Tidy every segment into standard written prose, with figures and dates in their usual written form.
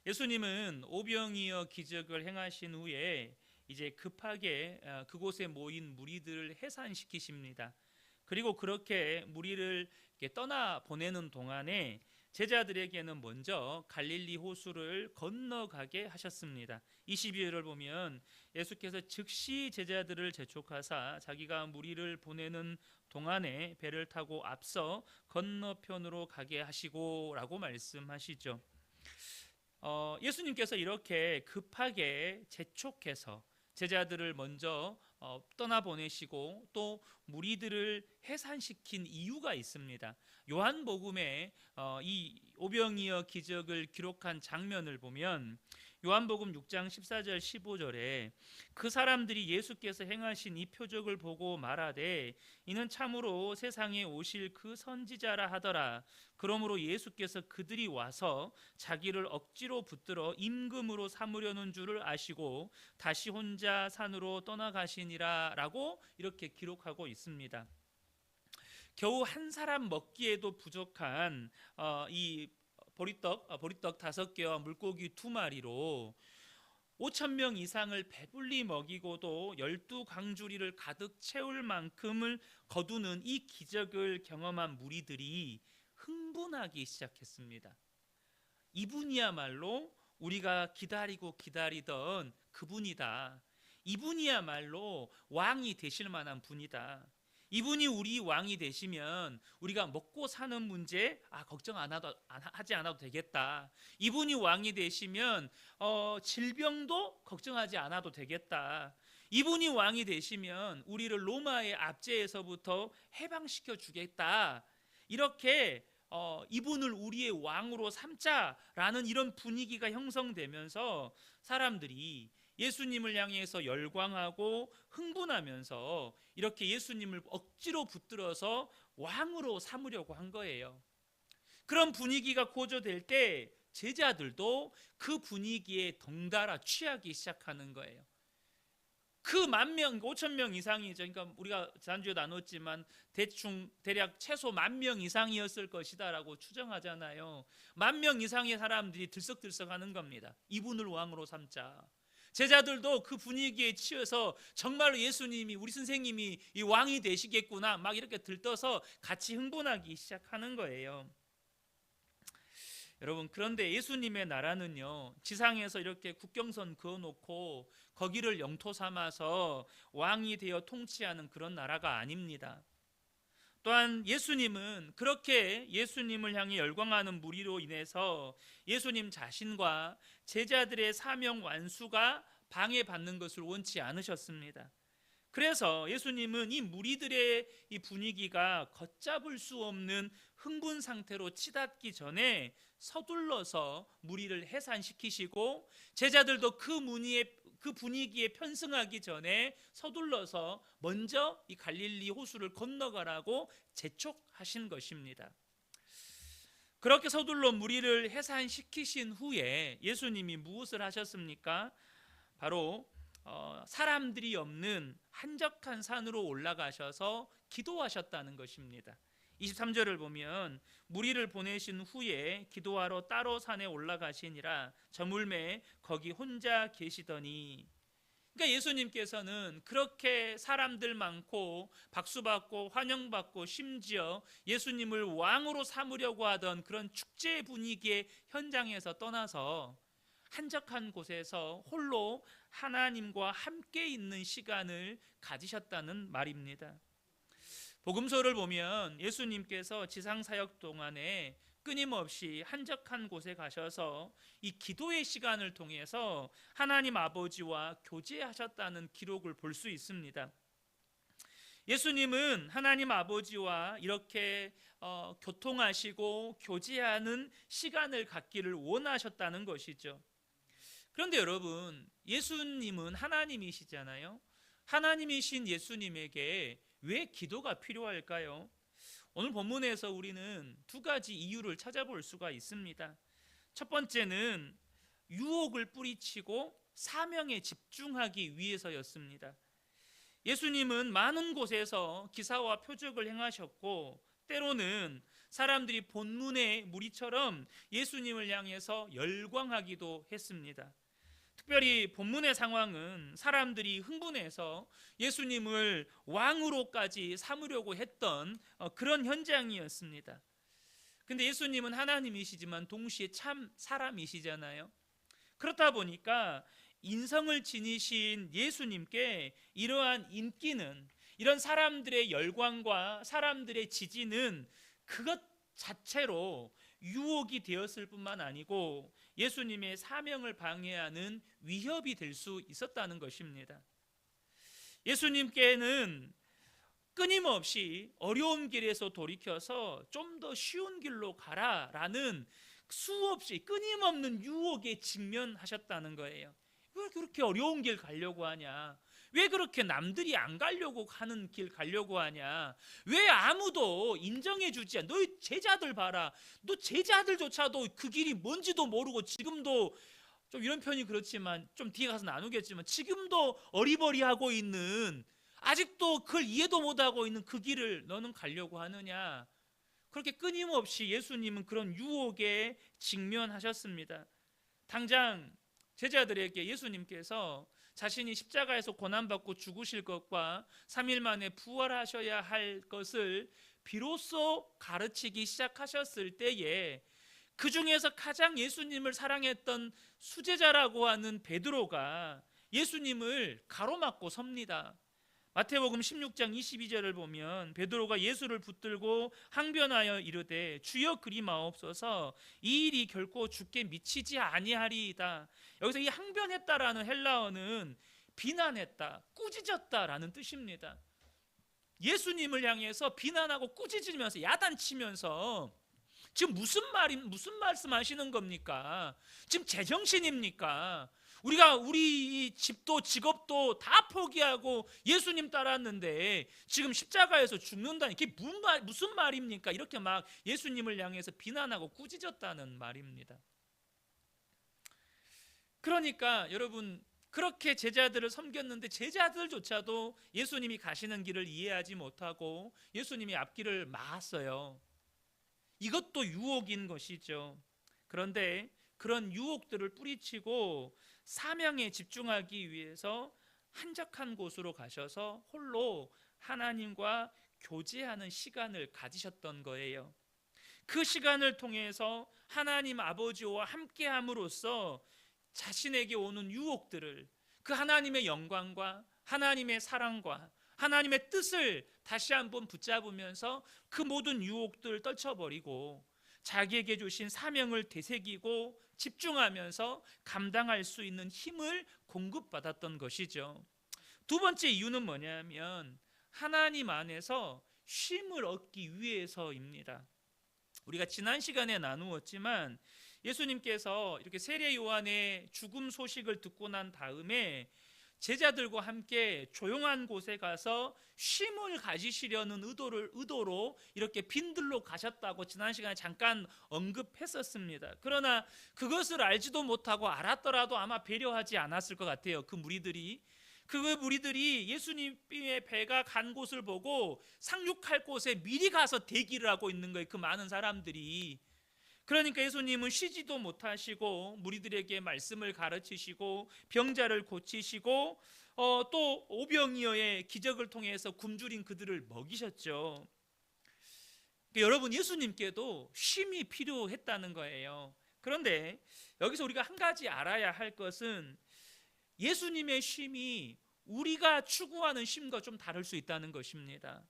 예수님은 오병이어 기적을 행하신 후에 이제 급하게 그곳에 모인 무리들을 해산시키십니다. 그리고 그렇게 무리를 떠나 보내는 동안에 제자들에게는 먼저 갈릴리 호수를 건너가게 하셨습니다. 22절을 보면 예수께서 즉시 제자들을 재촉하사 자기가 무리를 보내는 동안에 배를 타고 앞서 건너편으로 가게 하시고 라고 말씀하시죠. 예수님께서 이렇게 급하게 재촉해서 제자들을 먼저 떠나보내시고 또 무리들을 해산시킨 이유가 있습니다. 요한복음에 이 오병이어 기적을 기록한 장면을 보면 요한복음 6장 14절 15절에 그 사람들이 예수께서 행하신 이 표적을 보고 말하되 이는 참으로 세상에 오실 그 선지자라 하더라. 그러므로 예수께서 그들이 와서 자기를 억지로 붙들어 임금으로 삼으려는 줄을 아시고 다시 혼자 산으로 떠나가시니라 라고 이렇게 기록하고 있습니다. 겨우 한 사람 먹기에도 부족한 이 보리떡 5개와 물고기 2마리로 5천 명 이상을 배불리 먹이고도 12광주리를 가득 채울 만큼을 거두는 이 기적을 경험한 무리들이 흥분하기 시작했습니다. 이분이야말로 우리가 기다리고 기다리던 그분이다. 이분이야말로 왕이 되실 만한 분이다. 이분이 우리 왕이 되시면 우리가 먹고 사는 문제 걱정 하지 않아도 되겠다. 이분이 왕이 되시면 질병도 걱정하지 않아도 되겠다. 이분이 왕이 되시면 우리를 로마의 압제에서부터 해방시켜 주겠다. 이렇게 이분을 우리의 왕으로 삼자라는 이런 분위기가 형성되면서 사람들이 예수님을 향해서 열광하고 흥분하면서 이렇게 예수님을 억지로 붙들어서 왕으로 삼으려고 한 거예요. 그런 분위기가 고조될 때 제자들도 그 분위기에 덩달아 취하기 시작하는 거예요. 그 10,000명, 5,000명 이상이죠. 그러니까 우리가 지난주에 나눴지만 대략 최소 10,000명 이상이었을 것이다라고 추정하잖아요. 10,000명 이상의 사람들이 들썩들썩하는 겁니다. 이분을 왕으로 삼자. 제자들도 그 분위기에 치여서 정말로 예수님이 우리 선생님이 이 왕이 되시겠구나 막 이렇게 들떠서 같이 흥분하기 시작하는 거예요. 여러분, 그런데 예수님의 나라는요, 지상에서 이렇게 국경선 그어놓고 거기를 영토 삼아서 왕이 되어 통치하는 그런 나라가 아닙니다. 또한 예수님은 그렇게 예수님을 향해 열광하는 무리로 인해서 예수님 자신과 제자들의 사명 완수가 방해받는 것을 원치 않으셨습니다. 그래서 예수님은 이 무리들의 이 분위기가 걷잡을 수 없는 흥분 상태로 치닫기 전에 서둘러서 무리를 해산시키시고 제자들도 그 분위기에 편승하기 전에 서둘러서 먼저 이 갈릴리 호수를 건너가라고 재촉하신 것입니다. 그렇게 서둘러 무리를 해산시키신 후에 예수님이 무엇을 하셨습니까? 바로 사람들이 없는 한적한 산으로 올라가셔서 기도하셨다는 것입니다. 23절을 보면 무리를 보내신 후에 기도하러 따로 산에 올라가시니라 저물매 거기 혼자 계시더니, 그러니까 예수님께서는 그렇게 사람들 많고 박수받고 환영받고 심지어 예수님을 왕으로 삼으려고 하던 그런 축제 분위기의 현장에서 떠나서 한적한 곳에서 홀로 하나님과 함께 있는 시간을 가지셨다는 말입니다. 복음서를 보면 예수님께서 지상사역 동안에 끊임없이 한적한 곳에 가셔서 이 기도의 시간을 통해서 하나님 아버지와 교제하셨다는 기록을 볼 수 있습니다. 예수님은 하나님 아버지와 이렇게 교통하시고 교제하는 시간을 갖기를 원하셨다는 것이죠. 그런데 여러분, 예수님은 하나님이시잖아요. 하나님이신 예수님에게 왜 기도가 필요할까요? 오늘 본문에서 우리는 2가지 이유를 찾아볼 수가 있습니다. 첫 번째는 유혹을 뿌리치고 사명에 집중하기 위해서였습니다. 예수님은 많은 곳에서 기사와 표적을 행하셨고 때로는 사람들이 본문의 무리처럼 예수님을 향해서 열광하기도 했습니다. 특별히 본문의 상황은 사람들이 흥분해서 예수님을 왕으로까지 삼으려고 했던 그런 현장이었습니다. 근데 예수님은 하나님이시지만 동시에 참 사람이시잖아요. 그렇다 보니까 인성을 지니신 예수님께 이러한 인기는, 이런 사람들의 열광과 사람들의 지지는 그것 자체로 유혹이 되었을 뿐만 아니고 예수님의 사명을 방해하는 위협이 될 수 있었다는 것입니다. 예수님께는 끊임없이 어려운 길에서 돌이켜서 좀 더 쉬운 길로 가라라는 수없이 끊임없는 유혹에 직면하셨다는 거예요. 왜 그렇게 어려운 길 가려고 하냐? 왜 그렇게 남들이 안 가려고 하는 길 가려고 하냐? 왜 아무도 인정해 주지 않아? 너희 제자들 봐라. 너 제자들조차도 그 길이 뭔지도 모르고 지금도, 좀 이런 편이 그렇지만 좀 뒤에 가서 나누겠지만, 지금도 어리버리하고 있는, 아직도 그걸 이해도 못하고 있는 그 길을 너는 가려고 하느냐? 그렇게 끊임없이 예수님은 그런 유혹에 직면하셨습니다. 당장 제자들에게 예수님께서 자신이 십자가에서 고난받고 죽으실 것과 3일 만에 부활하셔야 할 것을 비로소 가르치기 시작하셨을 때에 그 중에서 가장 예수님을 사랑했던 수제자라고 하는 베드로가 예수님을 가로막고 섭니다. 마태복음 16장 22절을 보면 베드로가 예수를 붙들고 항변하여 이르되 주여 그리 마옵소서, 이 일이 결코 주께 미치지 아니하리이다. 여기서 이 항변했다라는 헬라어는 비난했다, 꾸짖었다라는 뜻입니다. 예수님을 향해서 비난하고 꾸짖으면서 야단치면서 지금 무슨 말씀하시는 겁니까? 지금 제정신입니까? 우리가 우리 집도 직업도 다 포기하고 예수님 따랐는데 지금 십자가에서 죽는다니 그게 무슨 말입니까? 이렇게 막 예수님을 향해서 비난하고 꾸짖었다는 말입니다. 그러니까 여러분, 그렇게 제자들을 섬겼는데 제자들조차도 예수님이 가시는 길을 이해하지 못하고 예수님이 앞길을 막았어요. 이것도 유혹인 것이죠. 그런데 그런 유혹들을 뿌리치고 사명에 집중하기 위해서 한적한 곳으로 가셔서 홀로 하나님과 교제하는 시간을 가지셨던 거예요. 그 시간을 통해서 하나님 아버지와 함께함으로써 자신에게 오는 유혹들을, 그 하나님의 영광과 하나님의 사랑과 하나님의 뜻을 다시 한번 붙잡으면서 그 모든 유혹들을 떨쳐버리고 자기에게 주신 사명을 되새기고 집중하면서 감당할 수 있는 힘을 공급받았던 것이죠. 두 번째 이유는 뭐냐면 하나님 안에서 쉼을 얻기 위해서입니다. 우리가 지난 시간에 나누었지만 예수님께서 이렇게 세례 요한의 죽음 소식을 듣고 난 다음에 제자들과 함께 조용한 곳에 가서 쉼을 가지시려는 의도로 이렇게 빈들로 가셨다고 지난 시간에 잠깐 언급했었습니다. 그러나 그것을 알지도 못하고 알았더라도 아마 배려하지 않았을 것 같아요. 그 무리들이 예수님의 배가 간 곳을 보고 상륙할 곳에 미리 가서 대기를 하고 있는 거예요. 그 많은 사람들이. 그러니까 예수님은 쉬지도 못하시고 무리들에게 말씀을 가르치시고 병자를 고치시고 또 오병이어의 기적을 통해서 굶주린 그들을 먹이셨죠. 그러니까 여러분, 예수님께도 쉼이 필요했다는 거예요. 그런데 여기서 우리가 한 가지 알아야 할 것은 예수님의 쉼이 우리가 추구하는 쉼과 좀 다를 수 있다는 것입니다.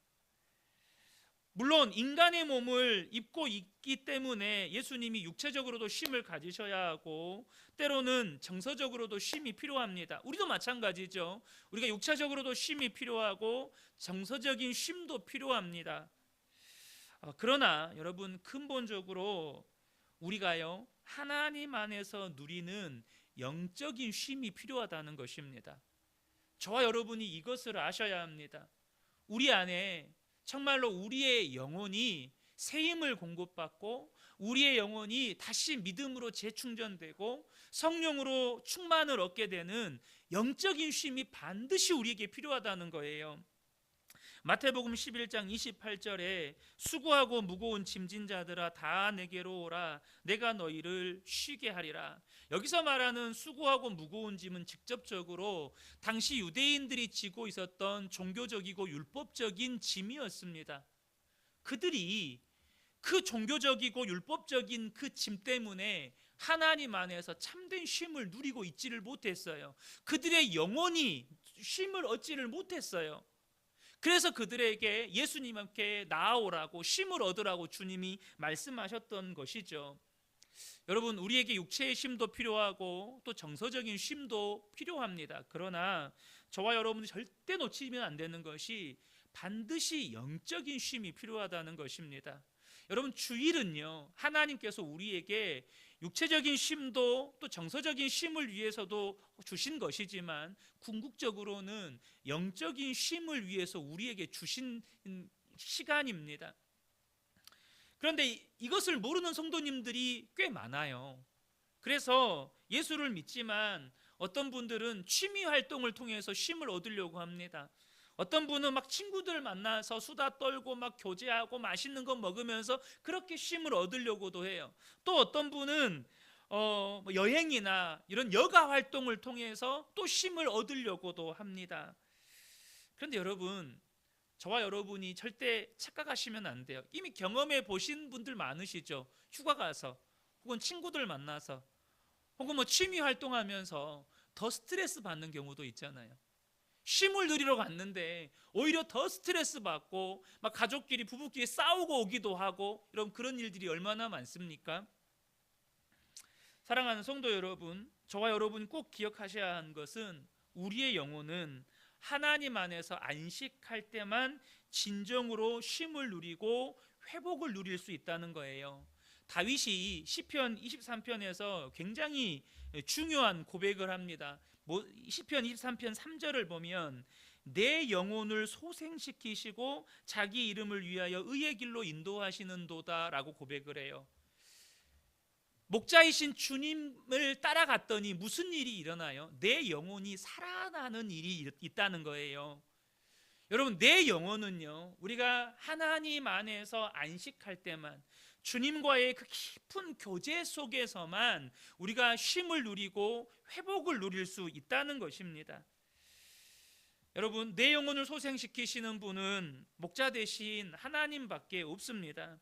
물론 인간의 몸을 입고 있기 때문에 예수님이 육체적으로도 쉼을 가지셔야 하고 때로는 정서적으로도 쉼이 필요합니다. 우리도 마찬가지죠. 우리가 육체적으로도 쉼이 필요하고 정서적인 쉼도 필요합니다. 그러나 여러분, 근본적으로 우리가요, 하나님 안에서 누리는 영적인 쉼이 필요하다는 것입니다. 저와 여러분이 이것을 아셔야 합니다. 우리 안에 정말로 우리의 영혼이 새 힘을 공급받고 우리의 영혼이 다시 믿음으로 재충전되고 성령으로 충만을 얻게 되는 영적인 쉼이 반드시 우리에게 필요하다는 거예요. 마태복음 11장 28절에 수고하고 무거운 짐진 자들아 다 내게로 오라 내가 너희를 쉬게 하리라. 여기서 말하는 수고하고 무거운 짐은 직접적으로 당시 유대인들이 지고 있었던 종교적이고 율법적인 짐이었습니다. 그들이 그 종교적이고 율법적인 그 짐 때문에 하나님 안에서 참된 쉼을 누리고 있지를 못했어요. 그들의 영혼이 쉼을 얻지를 못했어요. 그래서 그들에게 예수님께 나아오라고 쉼을 얻으라고 주님이 말씀하셨던 것이죠. 여러분, 우리에게 육체의 쉼도 필요하고 또 정서적인 쉼도 필요합니다. 그러나 저와 여러분이 절대 놓치면 안 되는 것이 반드시 영적인 쉼이 필요하다는 것입니다. 여러분, 주일은요, 하나님께서 우리에게 육체적인 쉼도 또 정서적인 쉼을 위해서도 주신 것이지만 궁극적으로는 영적인 쉼을 위해서 우리에게 주신 시간입니다. 그런데 이것을 모르는 성도님들이 꽤 많아요. 그래서 예수를 믿지만 어떤 분들은 취미 활동을 통해서 쉼을 얻으려고 합니다. 어떤 분은 막 친구들 만나서 수다 떨고 막 교제하고 맛있는 거 먹으면서 그렇게 쉼을 얻으려고도 해요. 또 어떤 분은 여행이나 이런 여가 활동을 통해서 또 쉼을 얻으려고도 합니다. 그런데 여러분, 저와 여러분이 절대 착각하시면 안 돼요. 이미 경험해 보신 분들 많으시죠? 휴가 가서 혹은 친구들 만나서 혹은 뭐 취미 활동하면서 더 스트레스 받는 경우도 있잖아요. 쉼을 누리러 갔는데 오히려 더 스트레스 받고 막 가족끼리 부부끼리 싸우고 오기도 하고 이런 그런 일들이 얼마나 많습니까? 사랑하는 성도 여러분, 저와 여러분 꼭 기억하셔야 하는 것은 우리의 영혼은 하나님 안에서 안식할 때만 진정으로 쉼을 누리고 회복을 누릴 수 있다는 거예요. 다윗이 시편 23편에서 굉장히 중요한 고백을 합니다. 시편 23편 3절을 보면 내 영혼을 소생시키시고 자기 이름을 위하여 의의 길로 인도하시는도다 라고 고백을 해요. 목자이신 주님을 따라갔더니 무슨 일이 일어나요? 내 영혼이 살아나는 일이 있다는 거예요. 여러분, 내 영혼은요, 우리가 하나님 안에서 안식할 때만, 주님과의 그 깊은 교제 속에서만 우리가 쉼을 누리고 회복을 누릴 수 있다는 것입니다. 여러분, 내 영혼을 소생시키시는 분은 목자 대신 하나님밖에 없습니다.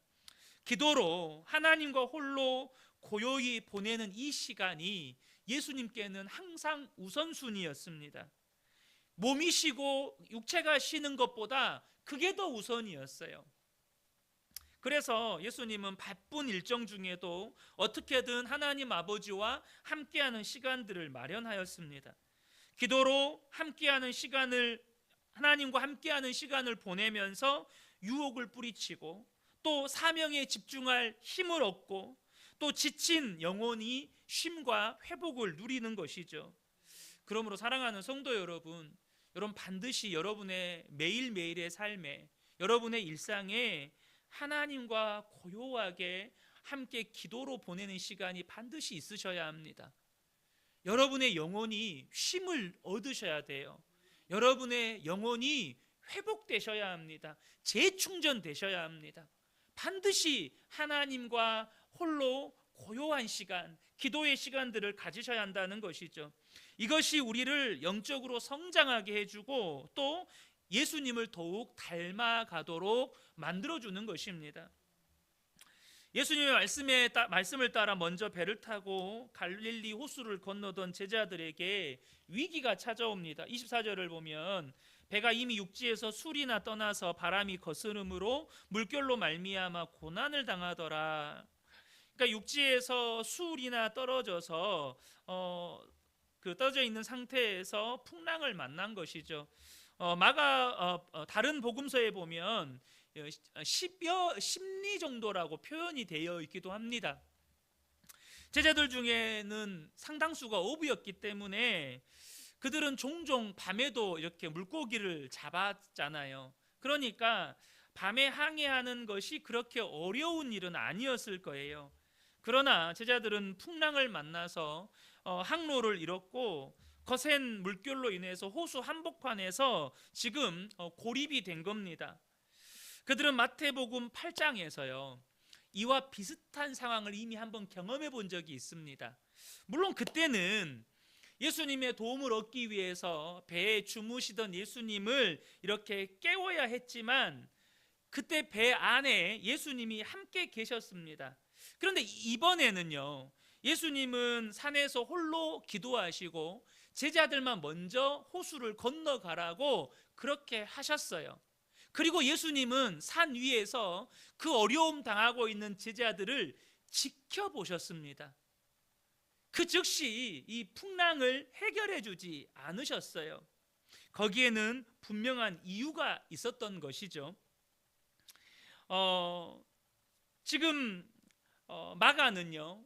기도로 하나님과 홀로 고요히 보내는 이 시간이 예수님께는 항상 우선순위였습니다. 몸이 쉬고 육체가 쉬는 것보다 그게 더 우선이었어요. 그래서 예수님은 바쁜 일정 중에도 어떻게든 하나님 아버지와 함께하는 시간들을 마련하였습니다. 기도로 함께하는 시간을, 하나님과 함께하는 시간을 보내면서 유혹을 뿌리치고 또 사명에 집중할 힘을 얻고 또 지친 영혼이 쉼과 회복을 누리는 것이죠. 그러므로 사랑하는 성도 여러분, 여러분 반드시 여러분의 매일매일의 삶에, 여러분의 일상에 하나님과 고요하게 함께 기도로 보내는 시간이 반드시 있으셔야 합니다. 여러분의 영혼이 쉼을 얻으셔야 돼요. 여러분의 영혼이 회복되셔야 합니다. 재충전되셔야 합니다. 반드시 하나님과 홀로 고요한 시간, 기도의 시간들을 가지셔야 한다는 것이죠. 이것이 우리를 영적으로 성장하게 해주고 또 예수님을 더욱 닮아가도록 만들어주는 것입니다. 예수님의 말씀을 따라 먼저 배를 타고 갈릴리 호수를 건너던 제자들에게 위기가 찾아옵니다. 24절을 보면 배가 이미 육지에서 술이나 떠나서 바람이 거스름으로 물결로 말미암아 고난을 당하더라. 그러니까 육지에서 술이나 떨어져서 떨어져 있는 상태에서 풍랑을 만난 것이죠. 다른 복음서에 보면 10여 심리 정도라고 표현이 되어 있기도 합니다. 제자들 중에는 상당수가 어부였기 때문에 그들은 종종 밤에도 이렇게 물고기를 잡았잖아요. 그러니까 밤에 항해하는 것이 그렇게 어려운 일은 아니었을 거예요. 그러나 제자들은 풍랑을 만나서 항로를 잃었고 거센 물결로 인해서 호수 한복판에서 지금 고립이 된 겁니다. 그들은 마태복음 8장에서요 이와 비슷한 상황을 이미 한번 경험해 본 적이 있습니다. 물론 그때는 예수님의 도움을 얻기 위해서 배에 주무시던 예수님을 이렇게 깨워야 했지만 그때 배 안에 예수님이 함께 계셨습니다. 그런데 이번에는요 예수님은 산에서 홀로 기도하시고 제자들만 먼저 호수를 건너가라고 그렇게 하셨어요. 그리고 예수님은 산 위에서 그 어려움 당하고 있는 제자들을 지켜보셨습니다. 그 즉시 이 풍랑을 해결해 주지 않으셨어요. 거기에는 분명한 이유가 있었던 것이죠. 지금 마가는요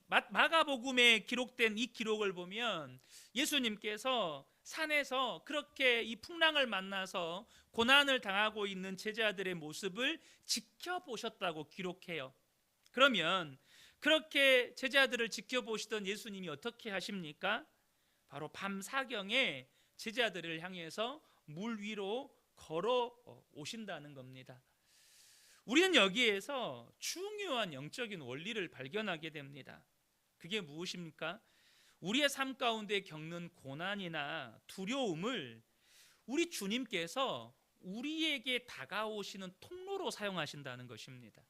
마가복음에 기록된 이 기록을 보면 예수님께서 산에서 그렇게 이 풍랑을 만나서 고난을 당하고 있는 제자들의 모습을 지켜보셨다고 기록해요. 그러면 그렇게 제자들을 지켜보시던 예수님이 어떻게 하십니까? 바로 밤 사경에 제자들을 향해서 물 위로 걸어 오신다는 겁니다. 우리는 여기에서 중요한 영적인 원리를 발견하게 됩니다. 그게 무엇입니까? 우리의 삶 가운데 겪는 고난이나 두려움을 우리 주님께서 우리에게 다가오시는 통로로 사용하신다는 것입니다.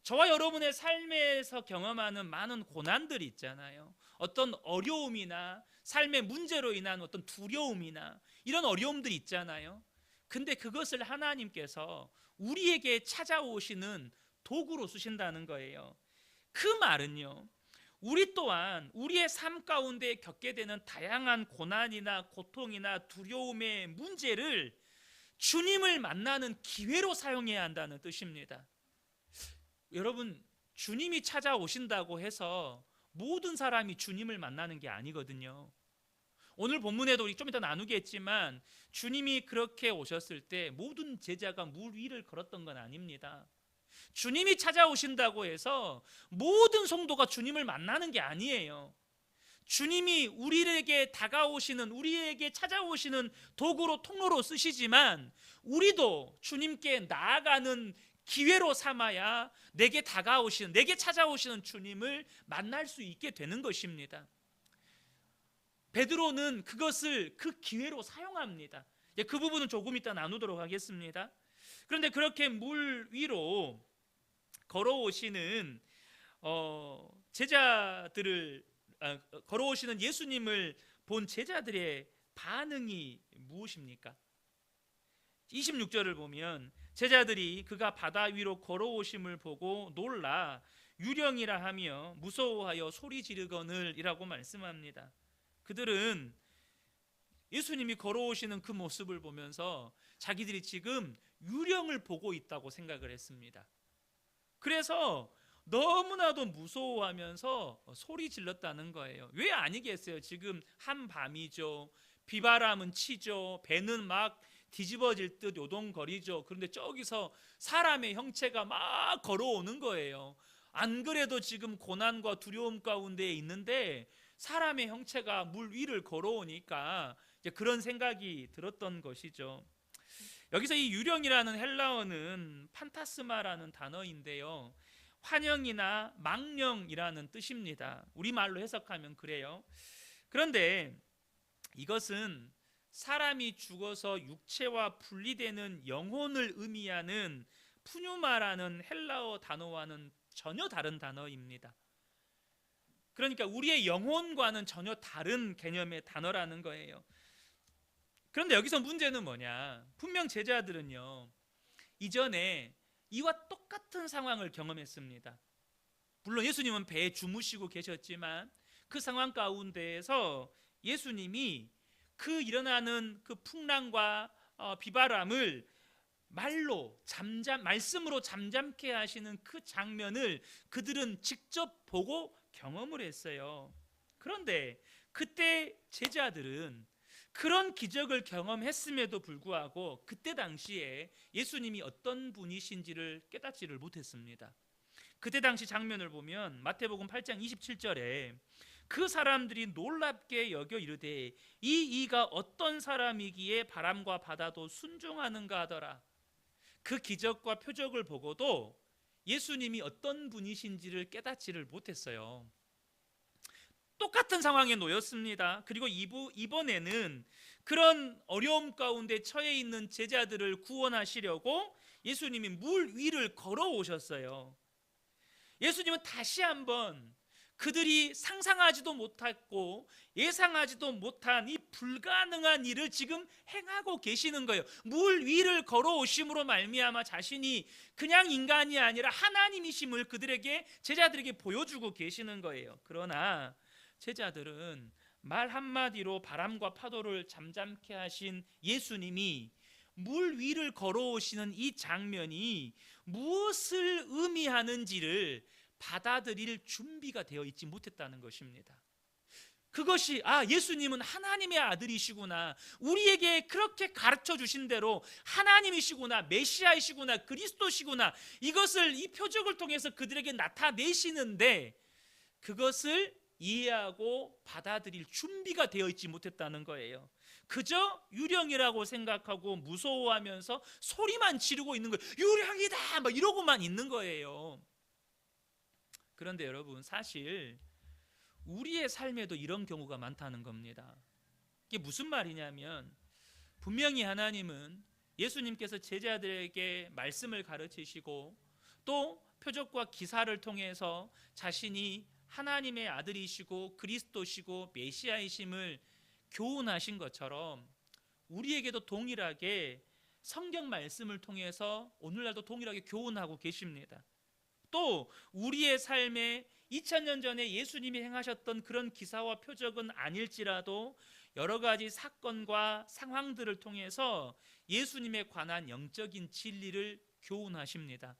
저와 여러분의 삶에서 경험하는 많은 고난들이 있잖아요. 어떤 어려움이나 삶의 문제로 인한 어떤 두려움이나 이런 어려움들이 있잖아요. 근데 그것을 하나님께서 우리에게 찾아오시는 도구로 쓰신다는 거예요. 그 말은요 우리 또한 우리의 삶 가운데 겪게 되는 다양한 고난이나 고통이나 두려움의 문제를 주님을 만나는 기회로 사용해야 한다는 뜻입니다. 여러분, 주님이 찾아오신다고 해서 모든 사람이 주님을 만나는 게 아니거든요. 오늘 본문에도 우리 좀 이따 나누겠지만 주님이 그렇게 오셨을 때 모든 제자가 물 위를 걸었던 건 아닙니다. 주님이 찾아오신다고 해서 모든 성도가 주님을 만나는 게 아니에요. 주님이 우리에게 다가오시는, 우리에게 찾아오시는 도구로, 통로로 쓰시지만 우리도 주님께 나아가는 기회로 삼아야 내게 다가오시는, 내게 찾아오시는 주님을 만날 수 있게 되는 것입니다. 베드로는 그것을 그 기회로 사용합니다. 그 부분은 조금 이따 나누도록 하겠습니다. 그런데 그렇게 물 위로 걸어오시는 제자들을 걸어오시는 예수님을 본 제자들의 반응이 무엇입니까? 26절을 보면 제자들이 그가 바다 위로 걸어오심을 보고 놀라 유령이라 하며 무서워하여 소리 지르거늘이라고 말씀합니다. 그들은 예수님이 걸어오시는 그 모습을 보면서 자기들이 지금 유령을 보고 있다고 생각을 했습니다. 그래서 너무나도 무서워하면서 소리 질렀다는 거예요. 왜 아니겠어요? 지금 한밤이죠. 비바람은 치죠. 배는 막 뒤집어질 듯 요동거리죠. 그런데 저기서 사람의 형체가 막 걸어오는 거예요. 안 그래도 지금 고난과 두려움 가운데 있는데 사람의 형체가 물 위를 걸어오니까 이제 그런 생각이 들었던 것이죠. 여기서 이 유령이라는 헬라어는 판타스마라는 단어인데요, 환영이나 망령이라는 뜻입니다. 우리말로 해석하면 그래요. 그런데 이것은 사람이 죽어서 육체와 분리되는 영혼을 의미하는 푸뉴마라는 헬라어 단어와는 전혀 다른 단어입니다. 그러니까 우리의 영혼과는 전혀 다른 개념의 단어라는 거예요. 그런데 여기서 문제는 뭐냐? 분명 제자들은요 이전에 이와 똑같은 상황을 경험했습니다. 물론 예수님은 배에 주무시고 계셨지만 그 상황 가운데에서 예수님이 그 일어나는 그 풍랑과 비바람을 말씀으로 잠잠케 하시는 그 장면을 그들은 직접 보고 경험을 했어요. 그런데 그때 제자들은 그런 기적을 경험했음에도 불구하고 그때 당시에 예수님이 어떤 분이신지를 깨닫지를 못했습니다. 그때 당시 장면을 보면 마태복음 8장 27절에 그 사람들이 놀랍게 여겨 이르되 이 이가 어떤 사람이기에 바람과 바다도 순종하는가 하더라. 그 기적과 표적을 보고도 예수님이 어떤 분이신지를 깨닫지를 못했어요. 똑같은 상황에 놓였습니다. 그리고 이번에는 그런 어려움 가운데 처해 있는 제자들을 구원하시려고 예수님이 물 위를 걸어오셨어요. 예수님은 다시 한번 그들이 상상하지도 못했고 예상하지도 못한 이 불가능한 일을 지금 행하고 계시는 거예요. 물 위를 걸어오심으로 말미암아 자신이 그냥 인간이 아니라 하나님이심을 제자들에게 보여주고 계시는 거예요. 그러나 제자들은 말 한마디로 바람과 파도를 잠잠케 하신 예수님이 물 위를 걸어오시는 이 장면이 무엇을 의미하는지를 받아들일 준비가 되어 있지 못했다는 것입니다. 그것이 예수님은 하나님의 아들이시구나, 우리에게 그렇게 가르쳐 주신 대로 하나님이시구나, 메시아이시구나, 그리스도시구나, 이것을 이 표적을 통해서 그들에게 나타내시는데 그것을 이해하고 받아들일 준비가 되어 있지 못했다는 거예요. 그저 유령이라고 생각하고 무서워하면서 소리만 지르고 있는 거예요. 유령이다 막 이러고만 있는 거예요. 그런데 여러분, 사실 우리의 삶에도 이런 경우가 많다는 겁니다. 이게 무슨 말이냐면, 분명히 하나님은 예수님께서 제자들에게 말씀을 가르치시고 또 표적과 기사를 통해서 자신이 하나님의 아들이시고 그리스도시고 메시아이심을 교훈하신 것처럼 우리에게도 동일하게 성경 말씀을 통해서 오늘날도 동일하게 교훈하고 계십니다. 또 우리의 삶에 2000년 전에 예수님이 행하셨던 그런 기사와 표적은 아닐지라도 여러 가지 사건과 상황들을 통해서 예수님에 관한 영적인 진리를 교훈하십니다.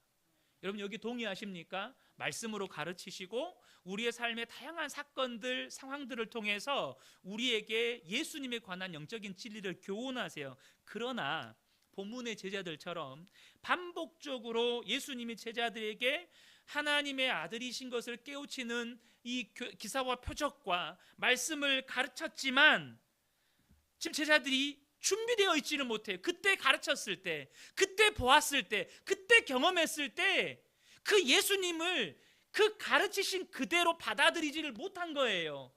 여러분, 여기 동의하십니까? 말씀으로 가르치시고 우리의 삶의 다양한 사건들, 상황들을 통해서 우리에게 예수님에 관한 영적인 진리를 교훈하세요. 그러나 본문의 제자들처럼 반복적으로 예수님이 제자들에게 하나님의 아들이신 것을 깨우치는 이 기사와 표적과 말씀을 가르쳤지만 지금 제자들이 준비되어 있지를 못해요. 그때 가르쳤을 때, 그때 보았을 때, 그때 경험했을 때 그 예수님을 그 가르치신 그대로 받아들이지를 못한 거예요.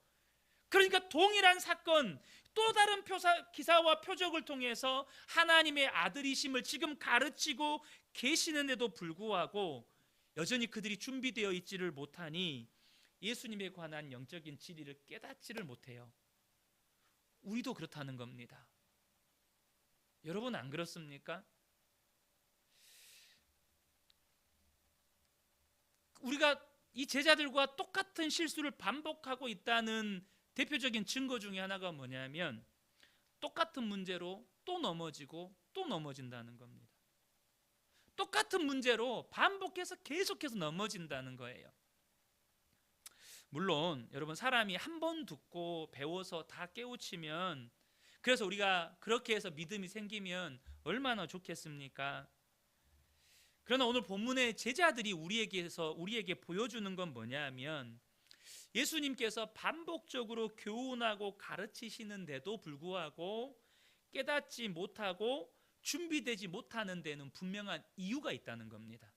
그러니까 동일한 사건, 또 다른 기사와 표적을 통해서 하나님의 아들이심을 지금 가르치고 계시는데도 불구하고 여전히 그들이 준비되어 있지를 못하니 예수님에 관한 영적인 진리를 깨닫지를 못해요. 우리도 그렇다는 겁니다. 여러분, 안 그렇습니까? 우리가 이 제자들과 똑같은 실수를 반복하고 있다는 대표적인 증거 중에 하나가 뭐냐면 똑같은 문제로 또 넘어지고 또 넘어진다는 겁니다. 똑같은 문제로 반복해서 계속해서 넘어진다는 거예요. 물론 여러분, 사람이 한 번 듣고 배워서 다 깨우치면, 그래서 우리가 그렇게 해서 믿음이 생기면 얼마나 좋겠습니까? 그러나 오늘 본문의 제자들이 우리에게 보여주는 건 뭐냐면 예수님께서 반복적으로 교훈하고 가르치시는데도 불구하고 깨닫지 못하고 준비되지 못하는 데는 분명한 이유가 있다는 겁니다.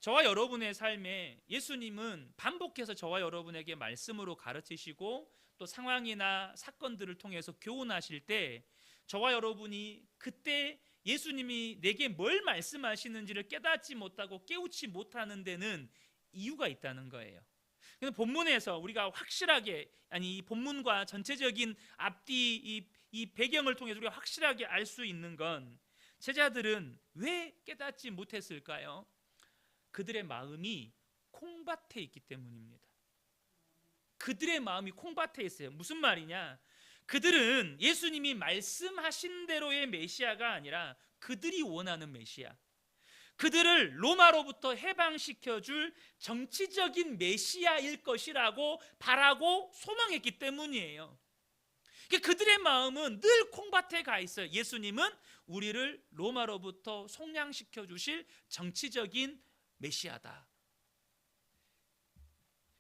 저와 여러분의 삶에 예수님은 반복해서 저와 여러분에게 말씀으로 가르치시고 또 상황이나 사건들을 통해서 교훈하실 때 저와 여러분이 그때 예수님이 내게 뭘 말씀하시는지를 깨닫지 못하고 깨우치 못하는 데는 이유가 있다는 거예요. 근데 본문에서 우리가 확실하게, 이 본문과 전체적인 앞뒤 이 배경을 통해서 우리가 확실하게 알 수 있는 건 제자들은 왜 깨닫지 못했을까요? 그들의 마음이 콩밭에 있기 때문입니다. 그들의 마음이 콩밭에 있어요. 무슨 말이냐? 그들은 예수님이 말씀하신 대로의 메시아가 아니라 그들이 원하는 메시아, 그들을 로마로부터 해방시켜줄 정치적인 메시아일 것이라고 바라고 소망했기 때문이에요. 그들의 마음은 늘 콩밭에 가 있어요. 예수님은 우리를 로마로부터 속량시켜 주실 정치적인 메시아다.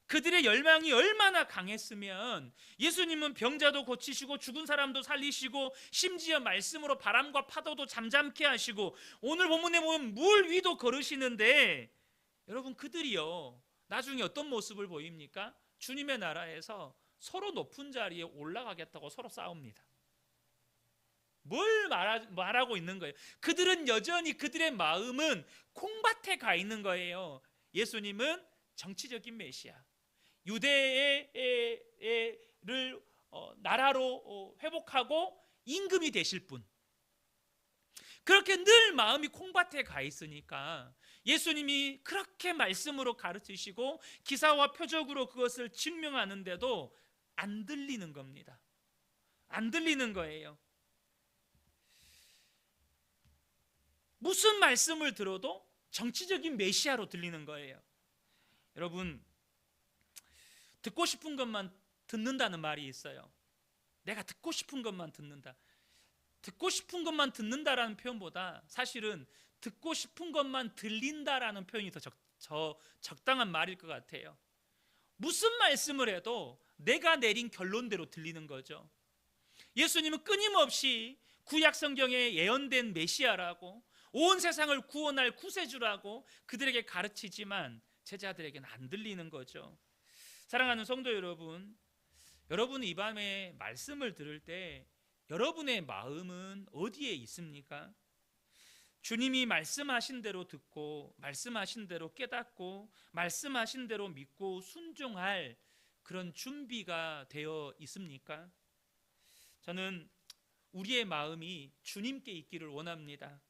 그들의 열망이 얼마나 강했으면 예수님은 병자도 고치시고 죽은 사람도 살리시고 심지어 말씀으로 바람과 파도도 잠잠케 하시고 오늘 본문에 보면 물 위도 걸으시는데, 여러분 그들이요 나중에 어떤 모습을 보입니까? 주님의 나라에서 서로 높은 자리에 올라가겠다고 서로 싸웁니다. 뭘 말하고 있는 거예요? 그들은 여전히 그들의 마음은 콩밭에 가 있는 거예요. 예수님은 정치적인 메시아, 유대의 나라로 회복하고 임금이 되실 분, 그렇게 늘 마음이 콩밭에 가 있으니까 예수님이 그렇게 말씀으로 가르치시고 기사와 표적으로 그것을 증명하는데도 안 들리는 겁니다. 안 들리는 거예요. 무슨 말씀을 들어도 정치적인 메시아로 들리는 거예요. 여러분, 듣고 싶은 것만 듣는다는 말이 있어요. 내가 듣고 싶은 것만 듣는다. 듣고 싶은 것만 듣는다라는 표현보다 사실은 듣고 싶은 것만 들린다라는 표현이 더 적당한 말일 것 같아요. 무슨 말씀을 해도 내가 내린 결론대로 들리는 거죠. 예수님은 끊임없이 구약 성경에 예언된 메시아라고, 온 세상을 구원할 구세주라고 그들에게 가르치지만 제자들에게는 안 들리는 거죠. 사랑하는 성도 여러분, 여러분이 이 밤에 말씀을 들을 때 여러분의 마음은 어디에 있습니까? 주님이 말씀하신 대로 듣고 말씀하신 대로 깨닫고 말씀하신 대로 믿고 순종할 그런 준비가 되어 있습니까? 저는 우리의 마음이 주님께 있기를 원합니다.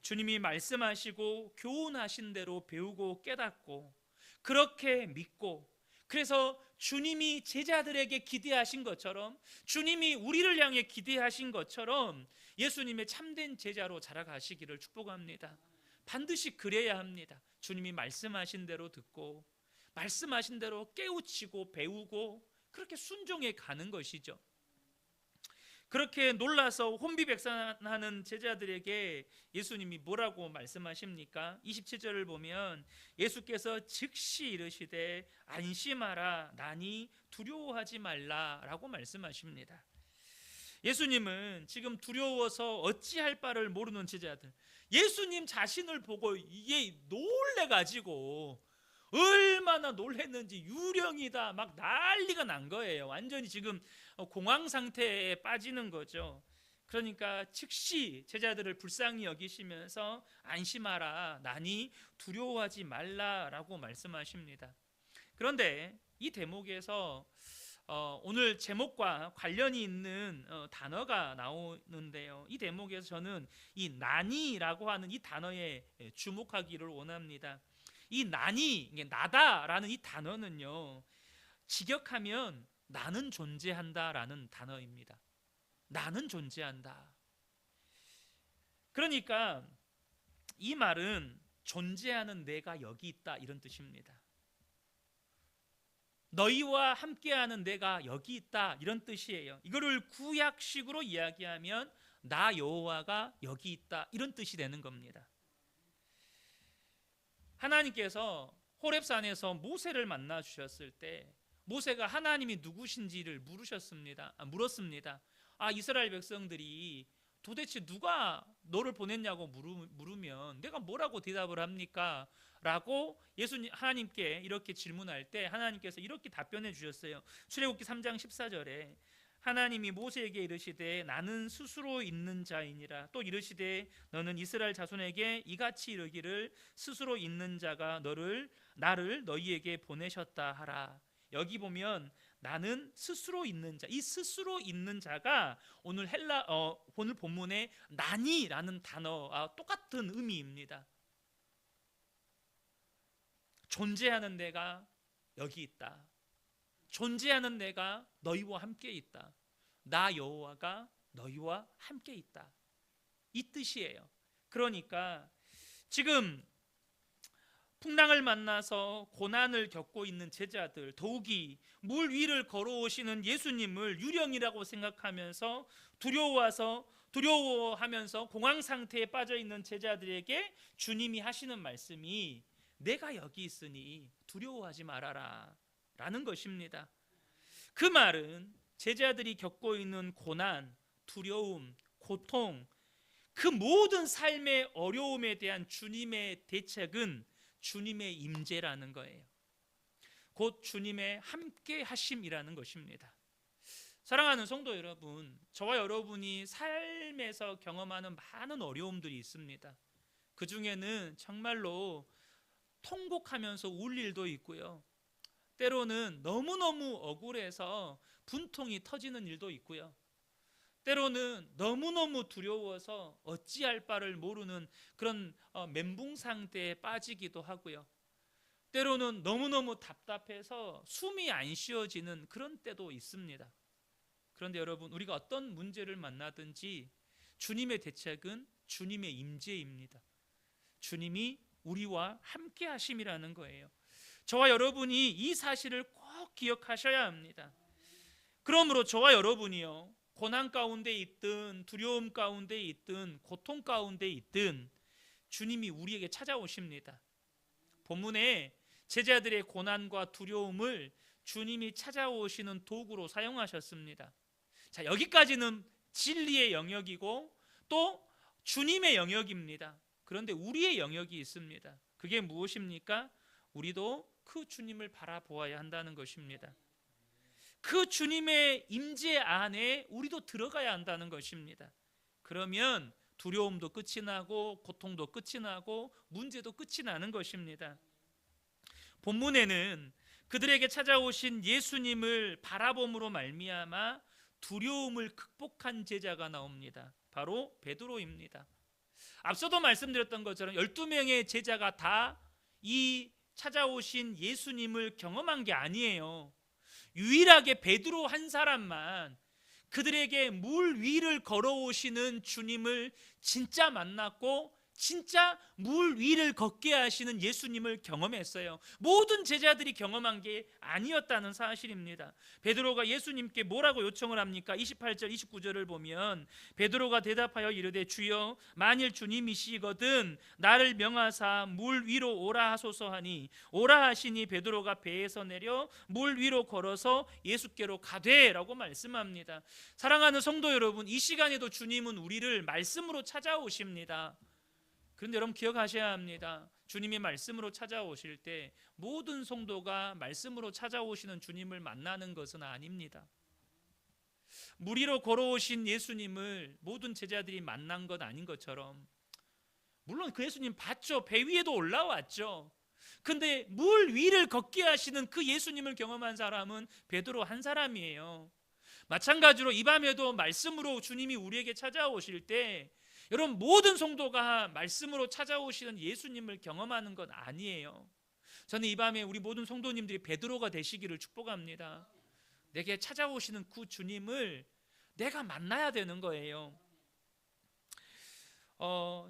주님이 말씀하시고 교훈하신 대로 배우고 깨닫고 그렇게 믿고, 그래서 주님이 제자들에게 기대하신 것처럼, 주님이 우리를 향해 기대하신 것처럼 예수님의 참된 제자로 자라가시기를 축복합니다. 반드시 그래야 합니다. 주님이 말씀하신 대로 듣고 말씀하신 대로 깨우치고 배우고 그렇게 순종해 가는 것이죠. 그렇게 놀라서 혼비백산하는 제자들에게 예수님이 뭐라고 말씀하십니까? 27절을 보면 예수께서 즉시 이르시되 안심하라 나니 두려워하지 말라라고 말씀하십니다. 예수님은 지금 두려워서 어찌할 바를 모르는 제자들, 예수님 자신을 보고 이게 놀래가지고 얼마나 놀랐는지 유령이다 막 난리가 난 거예요. 완전히 지금 공황 상태에 빠지는 거죠. 그러니까 즉시 제자들을 불쌍히 여기시면서 안심하라 나니 두려워하지 말라라고 말씀하십니다. 그런데 이 대목에서 오늘 제목과 관련이 있는 단어가 나오는데요, 이 대목에서 저는 이 나니라고 하는 이 단어에 주목하기를 원합니다. 이 나니, 나다라는 이 단어는요, 직역하면 나는 존재한다라는 단어입니다. 나는 존재한다. 그러니까 이 말은 존재하는 내가 여기 있다 이런 뜻입니다. 너희와 함께하는 내가 여기 있다 이런 뜻이에요. 이거를 구약식으로 이야기하면 나 여호와가 여기 있다 이런 뜻이 되는 겁니다. 하나님께서 호렙산에서 모세를 만나 주셨을 때 모세가 하나님이 누구신지를 물었습니다. 이스라엘 백성들이 도대체 누가 너를 보냈냐고 물으면 내가 뭐라고 대답을 합니까? 라고 하나님께 이렇게 질문할 때 하나님께서 이렇게 답변해 주셨어요. 출애굽기 3장 14절에 하나님이 모세에게 이르시되 나는 스스로 있는 자이니라. 또 이르시되 너는 이스라엘 자손에게 이같이 이르기를 스스로 있는 자가 나를 너희에게 보내셨다 하라. 여기 보면 나는 스스로 있는 자, 이 스스로 있는 자가 오늘 오늘 본문의 나니라는 단어와 똑같은 의미입니다. 존재하는 내가 여기 있다. 존재하는 내가 너희와 함께 있다. 나 여호와가 너희와 함께 있다. 이 뜻이에요. 그러니까 지금 풍랑을 만나서 고난을 겪고 있는 제자들, 더욱이 물 위를 걸어오시는 예수님을 유령이라고 생각하면서 두려워하면서 공황 상태에 빠져 있는 제자들에게 주님이 하시는 말씀이 내가 여기 있으니 두려워하지 말아라. 라는 것입니다. 그 말은 제자들이 겪고 있는 고난, 두려움, 고통, 그 모든 삶의 어려움에 대한 주님의 대책은 주님의 임재라는 거예요. 곧 주님의 함께 하심이라는 것입니다. 사랑하는 성도 여러분, 저와 여러분이 삶에서 경험하는 많은 어려움들이 있습니다. 그 중에는 정말로 통곡하면서 울 일도 있고요. 때로는 너무너무 억울해서 분통이 터지는 일도 있고요. 때로는 너무너무 두려워서 어찌할 바를 모르는 그런 멘붕 상태에 빠지기도 하고요. 때로는 너무너무 답답해서 숨이 안 쉬어지는 그런 때도 있습니다. 그런데 여러분, 우리가 어떤 문제를 만나든지 주님의 대책은 주님의 임재입니다. 주님이 우리와 함께 하심이라는 거예요. 저와 여러분이 이 사실을 꼭 기억하셔야 합니다. 그러므로 저와 여러분이요, 고난 가운데 있든 두려움 가운데 있든 고통 가운데 있든 주님이 우리에게 찾아오십니다. 본문에 제자들의 고난과 두려움을 주님이 찾아오시는 도구로 사용하셨습니다. 자, 여기까지는 진리의 영역이고 또 주님의 영역입니다. 그런데 우리의 영역이 있습니다. 그게 무엇입니까? 우리도 그 주님을 바라보아야 한다는 것입니다. 그 주님의 임재 안에 우리도 들어가야 한다는 것입니다. 그러면 두려움도 끝이 나고 고통도 끝이 나고 문제도 끝이 나는 것입니다. 본문에는 그들에게 찾아오신 예수님을 바라봄으로 말미암아 두려움을 극복한 제자가 나옵니다. 바로 베드로입니다. 앞서도 말씀드렸던 것처럼 12명의 제자가 다 이 찾아오신 예수님을 경험한 게 아니에요. 유일하게 베드로 한 사람만 그들에게 물 위를 걸어오시는 주님을 진짜 만났고 진짜 물 위를 걷게 하시는 예수님을 경험했어요. 모든 제자들이 경험한 게 아니었다는 사실입니다. 베드로가 예수님께 뭐라고 요청을 합니까? 28절 29절을 보면 베드로가 대답하여 이르되 주여 만일 주님이시거든 나를 명하사 물 위로 오라 하소서 하니 오라 하시니 베드로가 배에서 내려 물 위로 걸어서 예수께로 가되라고 말씀합니다. 사랑하는 성도 여러분, 이 시간에도 주님은 우리를 말씀으로 찾아오십니다. 그런데 여러분 기억하셔야 합니다. 주님이 말씀으로 찾아오실 때 모든 성도가 말씀으로 찾아오시는 주님을 만나는 것은 아닙니다. 물 위로 걸어오신 예수님을 모든 제자들이 만난 것 아닌 것처럼, 물론 그 예수님 봤죠. 배 위에도 올라왔죠. 근데 물 위를 걷게 하시는 그 예수님을 경험한 사람은 베드로 한 사람이에요. 마찬가지로 이 밤에도 말씀으로 주님이 우리에게 찾아오실 때 여러분 모든 성도가 말씀으로 찾아오시는 예수님을 경험하는 건 아니에요. 저는 이 밤에 우리 모든 성도님들이 베드로가 되시기를 축복합니다. 내게 찾아오시는 그 주님을 내가 만나야 되는 거예요.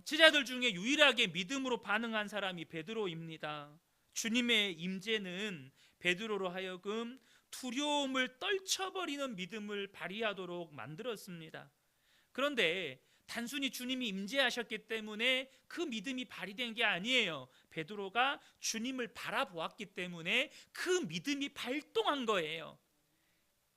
제자들 중에 유일하게 믿음으로 반응한 사람이 베드로입니다. 주님의 임재는 베드로로 하여금 두려움을 떨쳐버리는 믿음을 발휘하도록 만들었습니다. 그런데 단순히 주님이 임재하셨기 때문에 그 믿음이 발휘된 게 아니에요. 베드로가 주님을 바라보았기 때문에 그 믿음이 발동한 거예요.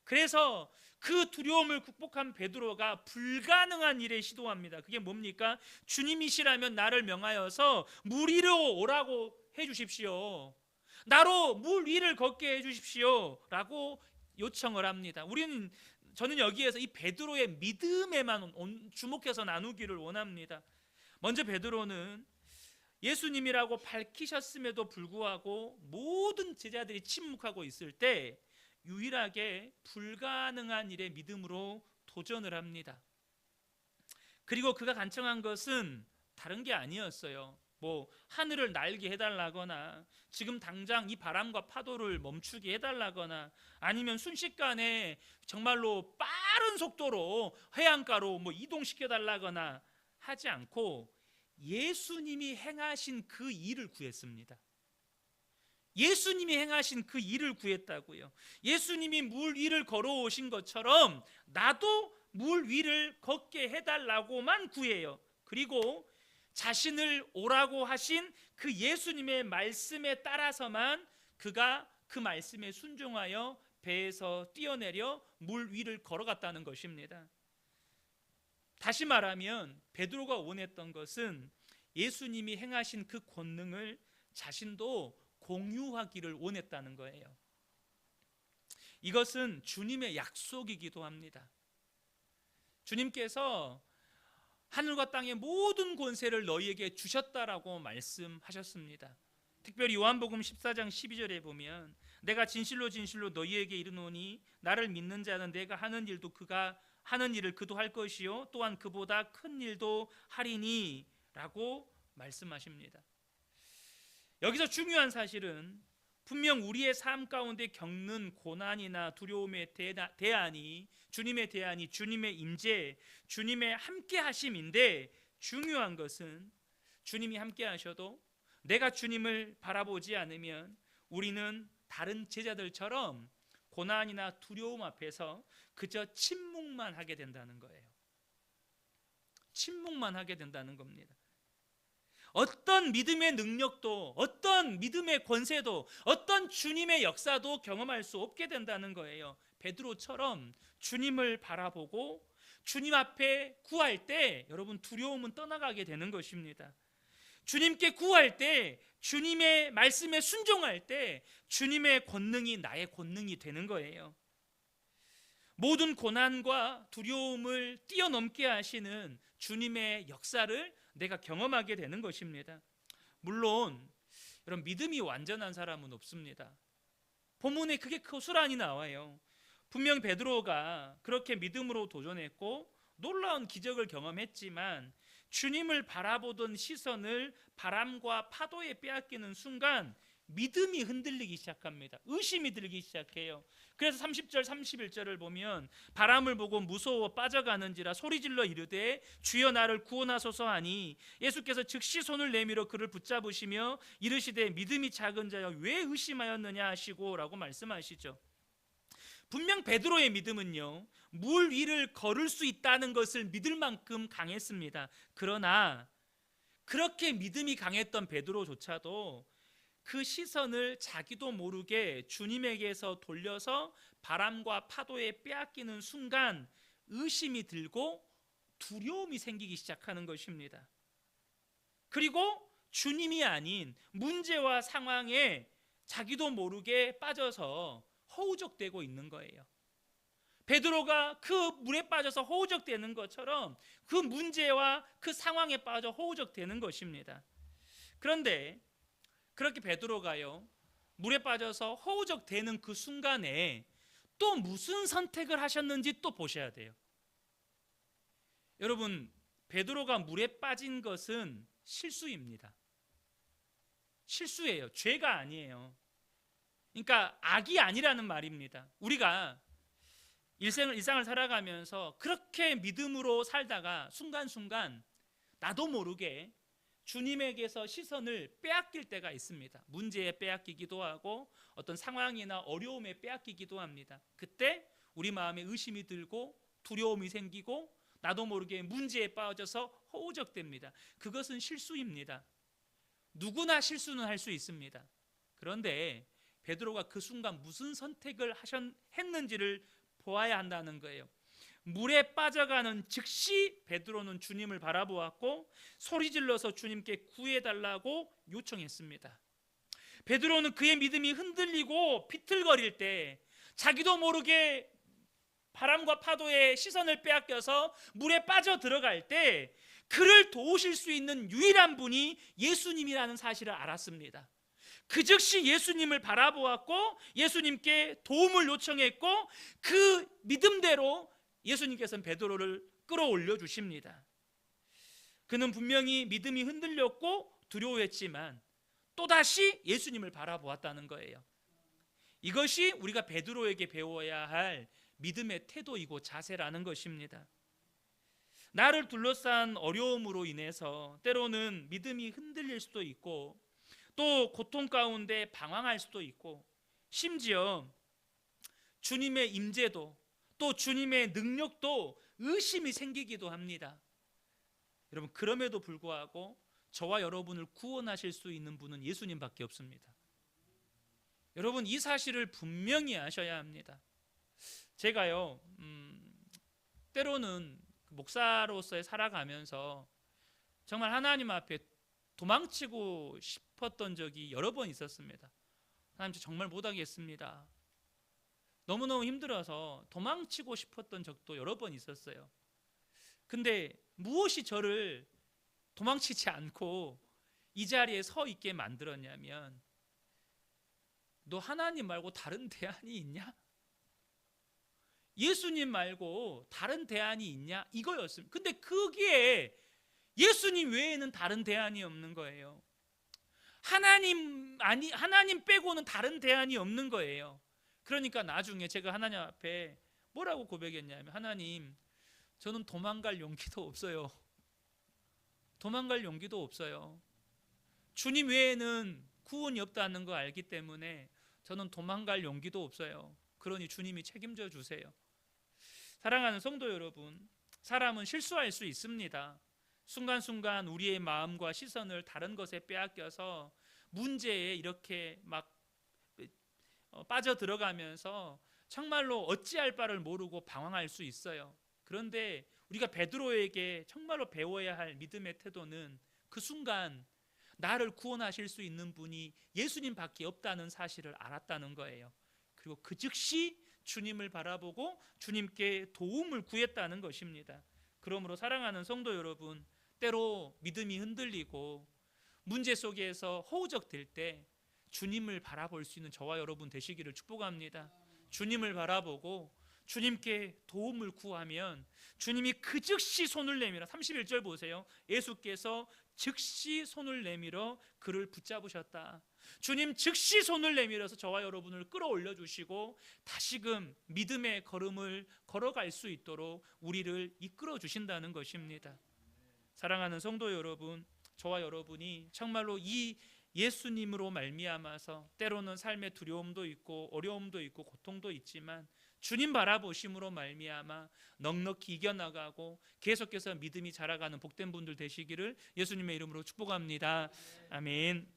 그래서 그 두려움을 극복한 베드로가 불가능한 일에 시도합니다. 그게 뭡니까? 주님이시라면 나를 명하여서 물 위로 오라고 해주십시오. 나로 물 위를 걷게 해주십시오 라고 요청을 합니다. 저는 여기에서 이 베드로의 믿음에만 주목해서 나누기를 원합니다. 먼저 베드로는 예수님이라고 밝히셨음에도 불구하고 모든 제자들이 침묵하고 있을 때 유일하게 불가능한 일에 믿음으로 도전을 합니다. 그리고 그가 간청한 것은 다른 게 아니었어요. 하늘을 날게 해달라거나 지금 당장 이 바람과 파도를 멈추게 해달라거나 아니면 순식간에 정말로 빠른 속도로 해안가로 이동시켜달라거나 하지 않고 예수님이 행하신 그 일을 구했습니다. 예수님이 행하신 그 일을 구했다고요. 예수님이 물 위를 걸어오신 것처럼 나도 물 위를 걷게 해달라고만 구해요. 그리고 자신을 오라고 하신 그 예수님의 말씀에 따라서만 그가 그 말씀에 순종하여 배에서 뛰어내려 물 위를 걸어갔다는 것입니다. 다시 말하면 베드로가 원했던 것은 예수님이 행하신 그 권능을 자신도 공유하기를 원했다는 거예요. 이것은 주님의 약속이기도 합니다. 주님께서 하늘과 땅의 모든 권세를 너희에게 주셨다라고 말씀하셨습니다. 특별히 요한복음 14장 12절에 보면 내가 진실로 진실로 너희에게 이르노니 나를 믿는 자는 내가 하는 일도 그가 하는 일을 그도 할 것이요 또한 그보다 큰 일도 하리니 라고 말씀하십니다. 여기서 중요한 사실은 분명 우리의 삶 가운데 겪는 고난이나 두려움의 대안이 주님의 대안이 주님의 임재, 주님의 함께 하심인데, 중요한 것은 주님이 함께 하셔도 내가 주님을 바라보지 않으면 우리는 다른 제자들처럼 고난이나 두려움 앞에서 그저 침묵만 하게 된다는 거예요. 침묵만 하게 된다는 겁니다. 어떤 믿음의 능력도, 어떤 믿음의 권세도, 어떤 주님의 역사도 경험할 수 없게 된다는 거예요. 베드로처럼 주님을 바라보고 주님 앞에 구할 때 여러분 두려움은 떠나가게 되는 것입니다. 주님께 구할 때, 주님의 말씀에 순종할 때 주님의 권능이 나의 권능이 되는 거예요. 모든 고난과 두려움을 뛰어넘게 하시는 주님의 역사를 내가 경험하게 되는 것입니다. 물론 여러분 믿음이 완전한 사람은 없습니다. 본문에 그게 고스란히 나와요. 분명 베드로가 그렇게 믿음으로 도전했고 놀라운 기적을 경험했지만 주님을 바라보던 시선을 바람과 파도에 빼앗기는 순간 믿음이 흔들리기 시작합니다. 의심이 들기 시작해요. 그래서 30절 31절을 보면 바람을 보고 무서워 빠져가는지라 소리질러 이르되 주여 나를 구원하소서 하니 예수께서 즉시 손을 내밀어 그를 붙잡으시며 이르시되 믿음이 작은 자여 왜 의심하였느냐 하시고 라고 말씀하시죠. 분명 베드로의 믿음은요 물 위를 걸을 수 있다는 것을 믿을 만큼 강했습니다. 그러나 그렇게 믿음이 강했던 베드로조차도 그 시선을 자기도 모르게 주님에게서 돌려서 바람과 파도에 빼앗기는 순간 의심이 들고 두려움이 생기기 시작하는 것입니다. 그리고 주님이 아닌 문제와 상황에 자기도 모르게 빠져서 허우적대고 있는 거예요. 베드로가 그 물에 빠져서 허우적대는 것처럼 그 문제와 그 상황에 빠져 허우적대는 것입니다. 그런데 그렇게 베드로가요 물에 빠져서 허우적대는 그 순간에 또 무슨 선택을 하셨는지 또 보셔야 돼요. 여러분 베드로가 물에 빠진 것은 실수입니다. 실수예요. 죄가 아니에요. 그러니까 악이 아니라는 말입니다. 우리가 일상을 살아가면서 그렇게 믿음으로 살다가 순간순간 나도 모르게 주님에게서 시선을 빼앗길 때가 있습니다. 문제에 빼앗기기도 하고 어떤 상황이나 어려움에 빼앗기기도 합니다. 그때 우리 마음에 의심이 들고 두려움이 생기고 나도 모르게 문제에 빠져서 허우적됩니다. 그것은 실수입니다. 누구나 실수는 할 수 있습니다. 그런데 베드로가 그 순간 무슨 선택을 했는지를 보아야 한다는 거예요. 물에 빠져가는 즉시 베드로는 주님을 바라보았고 소리질러서 주님께 구해달라고 요청했습니다. 베드로는 그의 믿음이 흔들리고 비틀거릴 때 자기도 모르게 바람과 파도에 시선을 빼앗겨서 물에 빠져 들어갈 때 그를 도우실 수 있는 유일한 분이 예수님이라는 사실을 알았습니다. 그 즉시 예수님을 바라보았고 예수님께 도움을 요청했고 그 믿음대로 예수님께서는 베드로를 끌어올려 주십니다. 그는 분명히 믿음이 흔들렸고 두려워했지만 또다시 예수님을 바라보았다는 거예요. 이것이 우리가 베드로에게 배워야 할 믿음의 태도이고 자세라는 것입니다. 나를 둘러싼 어려움으로 인해서 때로는 믿음이 흔들릴 수도 있고 또 고통 가운데 방황할 수도 있고 심지어 주님의 임재도 또 주님의 능력도 의심이 생기기도 합니다. 여러분 그럼에도 불구하고 저와 여러분을 구원하실 수 있는 분은 예수님밖에 없습니다. 여러분, 이 사실을 분명히 아셔야 합니다. 제가요, 때로는 목사로서의 살아가면서 정말 하나님 앞에 도망치고 싶었던 적이 여러 번 있었습니다. 하나님, 저 정말 못하겠습니다. 너무너무 힘들어서 도망치고 싶었던 적도 여러 번 있었어요. 근데 무엇이 저를 도망치지 않고 이 자리에 서 있게 만들었냐면, 너 하나님 말고 다른 대안이 있냐? 예수님 말고 다른 대안이 있냐? 이거였습니다. 근데 그게 예수님 외에는 다른 대안이 없는 거예요. 하나님 빼고는 다른 대안이 없는 거예요. 그러니까 나중에 제가 하나님 앞에 뭐라고 고백했냐면, 하나님, 저는 도망갈 용기도 없어요. 도망갈 용기도 없어요. 주님 외에는 구원이 없다는 거 알기 때문에 저는 도망갈 용기도 없어요. 그러니 주님이 책임져 주세요. 사랑하는 성도 여러분, 사람은 실수할 수 있습니다. 순간순간 우리의 마음과 시선을 다른 것에 빼앗겨서 문제에 이렇게 막 빠져들어가면서 정말로 어찌할 바를 모르고 방황할 수 있어요. 그런데 우리가 베드로에게 정말로 배워야 할 믿음의 태도는 그 순간 나를 구원하실 수 있는 분이 예수님밖에 없다는 사실을 알았다는 거예요. 그리고 그 즉시 주님을 바라보고 주님께 도움을 구했다는 것입니다. 그러므로 사랑하는 성도 여러분, 때로 믿음이 흔들리고 문제 속에서 허우적될 때 주님을 바라볼 수 있는 저와 여러분 되시기를 축복합니다. 주님을 바라보고 주님께 도움을 구하면 주님이 그 즉시 손을 내밀어, 31절 보세요. 예수께서 즉시 손을 내밀어 그를 붙잡으셨다. 주님 즉시 손을 내밀어서 저와 여러분을 끌어올려 주시고 다시금 믿음의 걸음을 걸어갈 수 있도록 우리를 이끌어 주신다는 것입니다. 사랑하는 성도 여러분, 저와 여러분이 정말로 이 예수님으로 말미암아서 때로는 삶의 두려움도 있고 어려움도 있고 고통도 있지만 주님 바라보심으로 말미암아 넉넉히 이겨나가고 계속해서 믿음이 자라가는 복된 분들 되시기를 예수님의 이름으로 축복합니다. 아멘.